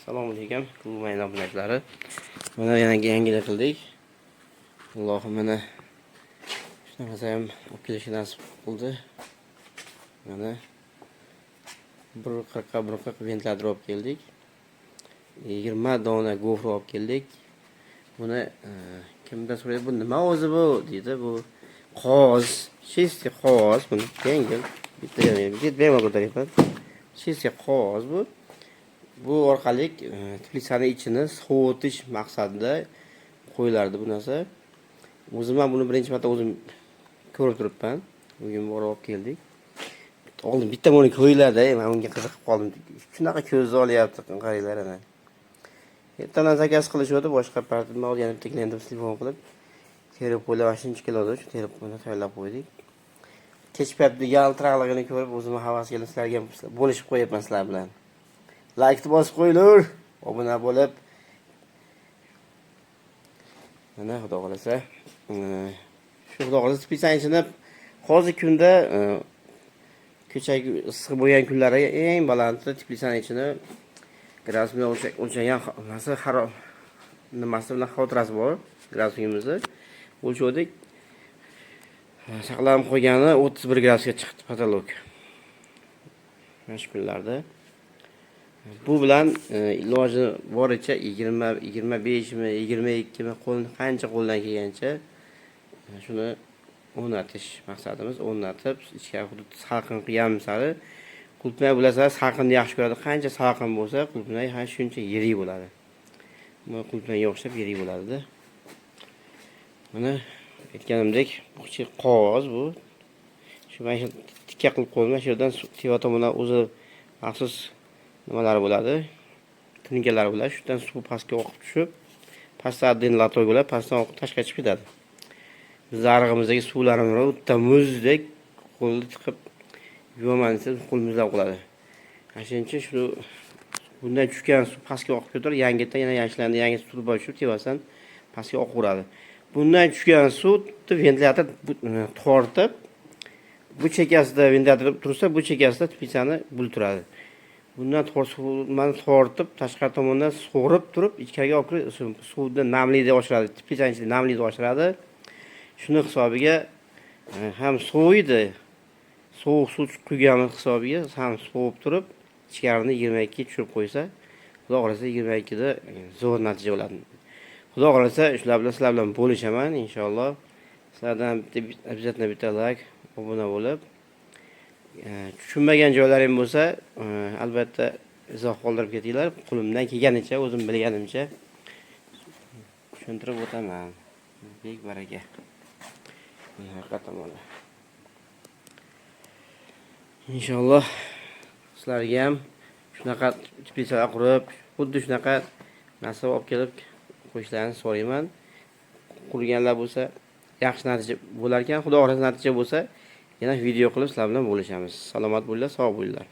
Assalomu alaykum, mayli obunachilari. Mana yangilik qildik. Allohim mana shunaqasi ham olib kelishni nasib qildi. Mana bir qirq ventlator olib keldik. 20 dona gofr olib keldik. Buni kimdan so'raydi, bu nima o'zi bu deydi. Bu qog'oz, chistый qog'oz, buni yengil. Bitta bemalol ko'taryapman. Chistый qog'oz bu. Bu orqali teplitsani ichini sovutish maqsadida qo'yilardi bu narsa. O'zim ham buni birinchi marta o'zim ko'rib turibman. Bugun borib olib keldik. Oldin bitta buni qo'yilarda, men unga qiziqib qoldim. Shunaqa ko'zni olyapti, qaranglar ana. Ertadan zakaz qilishdi, boshqa partiyani olganib teklendim telefon qilib. Terib qo'ylar 5 kiloda shu terib qo'yni tayyorlab qo'ydik. Kech paytda yaltiraqligini ko'rib o'zim havas kelib sizlarga bo'lishib qo'yapman sizlar bilan. Like bosib qo'yinglar, obuna bo'lib. Mana xudo xolasa, shu xudo xolasa teplitsani hozir kunda ko'chagi issiq bo'lgan kunlari eng balandda teplitsani ichini gradus bilan o'lchagan narsa xarob nimasi bilan xotirasi bor gradusimizni o'lchuvdik. Saqlanib qo'ygani 31 gradusga chiqdi patolog. Mana shu kunlarda bu bilan iloji boricha 20, 25 mi, 22 mi qancha qo'ldan kelgancha shuni o'rnatish maqsadimiz. O'rnatib, ichkari hudud salqin qilgan sari qulupnay bilasizlar, salqinni yaxshi ko'radi. Qancha salqin bo'lsa, qulupnay ham shuncha yirik bo'ladi. Bu qulupnayga o'xshab yirik bo'ladi. Mana aytganimdek, bu qog'oz bu. Shu mana tikka qilib qo'yilgan, shu yerdan teva tomondan o'zi maxsus nimalar bo'ladi? Tuninkalar bo'ladi. Shundan suv pastga oqib tushib, pastdan denlator bo'ladi, pastdan oqib tashqariga chiqib ketadi. Zarg'imizdagi suvlarimiz o'ta muzdek qo'lni tiqib yuvaman desa qo'l muzlab qoladi. Shuning shu bundan tushgan suv pastga oqib ketadi, yangidan yana yangilanadi, yangi suv boshib tevasidan pastga oqaveradi. Bundan tushgan suv ventilyator tortib, bu chekasida ventilyator tursa, bu chekasida teplitsani bulturadi. Bundan tortib, tashqari tomondan sug'urib turib, ichkariga olib kirib, suvni namlikni oshiradi, teplitsani ichida namlikni oshiradi. Shuni hisobiga ham soviydi. Sovuq suv quyganimiz hisobiga ham sovib turib, ichkarini 22 ga tushirib qo'ysa, xudo xolasa 22 da zo'r natija bo'ladi. Xudo xolasa shular bilan sizlar bilan bo'lishaman inshaalloh. Sizlardan обязательно bitta like, obuna bo'lib, tushunmagan joylarim bo'lsa, albatta izoh qoldirib ketinglar. Qo'limdan kelganicha, o'zim bilganimcha tushuntirib o'taman. Bek baraka. Haqiqatan mana. Inshaalloh sizlarga ham shunaqa teplitsalar qurib, xuddi shunaqa narsa olib kelib qo'yishlarini so'rayman. Qurganlar bo'lsa, yaxshi natija bo'lar ekan. Xudo xolasa natija bo'lsa, yana video qilib sizlar bilan bo'lishamiz. Salomat bo'linglar, sog' bo'linglar.